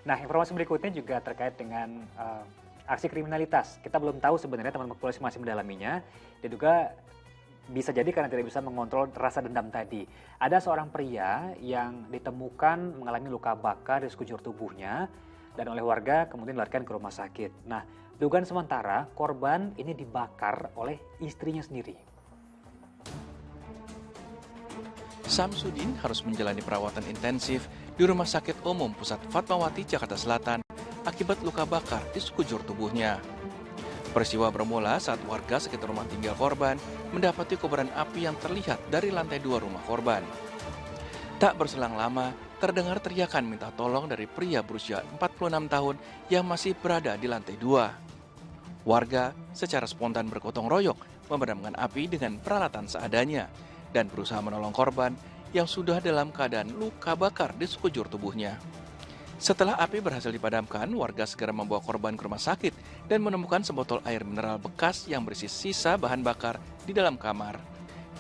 Nah, informasi berikutnya juga terkait dengan aksi kriminalitas. Kita belum tahu sebenarnya, teman-teman polisi masih mendalaminya, dan juga bisa jadi karena tidak bisa mengontrol rasa dendam tadi. Ada seorang pria yang ditemukan mengalami luka bakar di sekujur tubuhnya, dan oleh warga kemudian dilarikan ke rumah sakit. Nah, dugaan sementara korban ini dibakar oleh istrinya sendiri. Samsudin harus menjalani perawatan intensif di Rumah Sakit Umum Pusat Fatmawati, Jakarta Selatan akibat luka bakar di sekujur tubuhnya. Peristiwa bermula saat warga sekitar rumah tinggal korban mendapati kobaran api yang terlihat dari lantai 2 rumah korban. Tak berselang lama, terdengar teriakan minta tolong dari pria berusia 46 tahun yang masih berada di lantai 2. Warga secara spontan bergotong royong memadamkan api dengan peralatan seadanya dan berusaha menolong korban yang sudah dalam keadaan luka bakar di sekujur tubuhnya. Setelah api berhasil dipadamkan, warga segera membawa korban ke rumah sakit dan menemukan sebotol air mineral bekas yang berisi sisa bahan bakar di dalam kamar.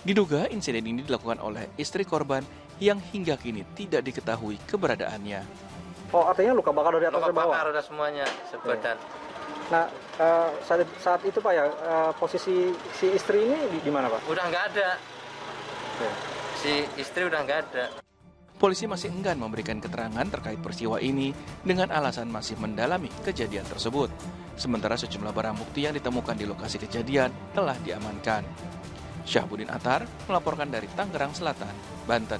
Diduga insiden ini dilakukan oleh istri korban yang hingga kini tidak diketahui keberadaannya. Oh, artinya luka bakar dari atas ke bawah? Luka bakar udah semuanya sebadan. Nah, saat itu Pak ya, posisi si istri ini di mana Pak? Udah nggak ada. Si istri udah nggak ada. Polisi masih enggan memberikan keterangan terkait peristiwa ini dengan alasan masih mendalami kejadian tersebut. Sementara sejumlah barang bukti yang ditemukan di lokasi kejadian telah diamankan. Syahbudin Atar melaporkan dari Tangerang Selatan, Banten.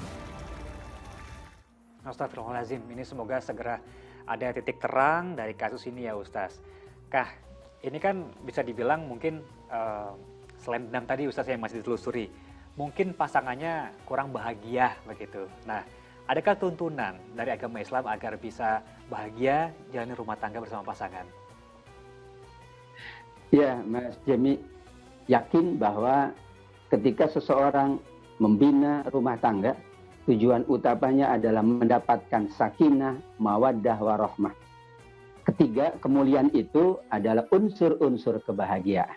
Astagfirullahaladzim, ini semoga segera ada titik terang dari kasus ini ya Ustaz. Kah, ini kan bisa dibilang mungkin selain dendam tadi Ustaz yang masih ditelusuri, mungkin pasangannya kurang bahagia begitu. Nah, adakah tuntunan dari agama Islam agar bisa bahagia jalani rumah tangga bersama pasangan? Ya, Mas Jemi, yakin bahwa ketika seseorang membina rumah tangga, tujuan utamanya adalah mendapatkan sakinah, mawaddah, warahmah. Ketiga, kemuliaan itu adalah unsur-unsur kebahagiaan.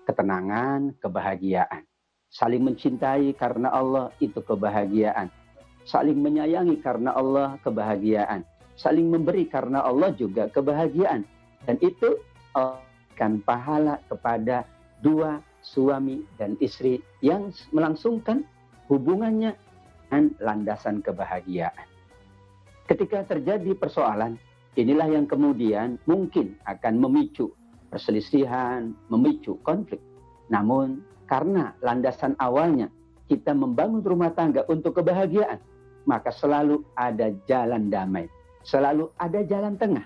Ketenangan, kebahagiaan. Saling mencintai karena Allah, itu kebahagiaan. Saling menyayangi karena Allah, kebahagiaan. Saling memberi karena Allah juga kebahagiaan. Dan itu akan pahala kepada dua suami dan istri yang melangsungkan hubungannya dengan landasan kebahagiaan. Ketika terjadi persoalan, inilah yang kemudian mungkin akan memicu perselisihan, memicu konflik. Namun, karena landasan awalnya kita membangun rumah tangga untuk kebahagiaan, maka selalu ada jalan damai, selalu ada jalan tengah.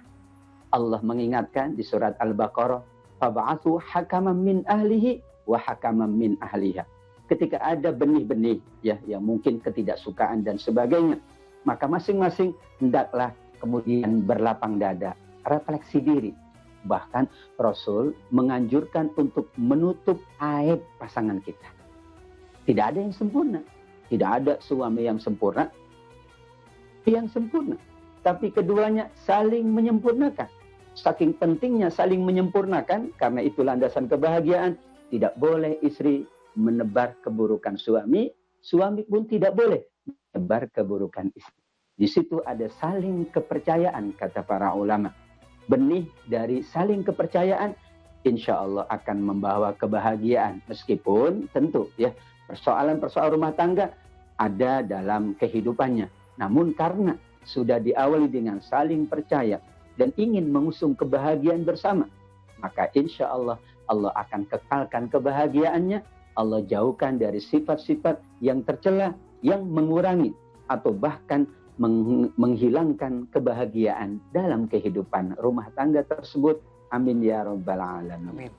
Allah mengingatkan di surat Al-Baqarah, "Fab'athu hakaman min ahlihi wa hakaman min ahliha." Ketika ada benih-benih ya yang mungkin ketidaksukaan dan sebagainya, maka masing-masing hendaklah kemudian berlapang dada, refleksi diri. Bahkan Rasul menganjurkan untuk menutup aib pasangan kita. Tidak ada yang sempurna. Tidak ada suami yang sempurna. Tapi keduanya saling menyempurnakan. Saking pentingnya saling menyempurnakan, karena itu landasan kebahagiaan. Tidak boleh istri menebar keburukan suami. Suami pun tidak boleh menebar keburukan istri. Di situ ada saling kepercayaan, kata para ulama. Benih dari saling kepercayaan insya Allah akan membawa kebahagiaan. Meskipun tentu ya persoalan-persoalan rumah tangga ada dalam kehidupannya. Namun karena sudah diawali dengan saling percaya dan ingin mengusung kebahagiaan bersama, maka insya Allah Allah akan kekalkan kebahagiaannya. Allah jauhkan dari sifat-sifat yang tercela, yang mengurangi atau bahkan menghilangkan kebahagiaan dalam kehidupan rumah tangga tersebut. Amin ya rabbal alamin. Amin.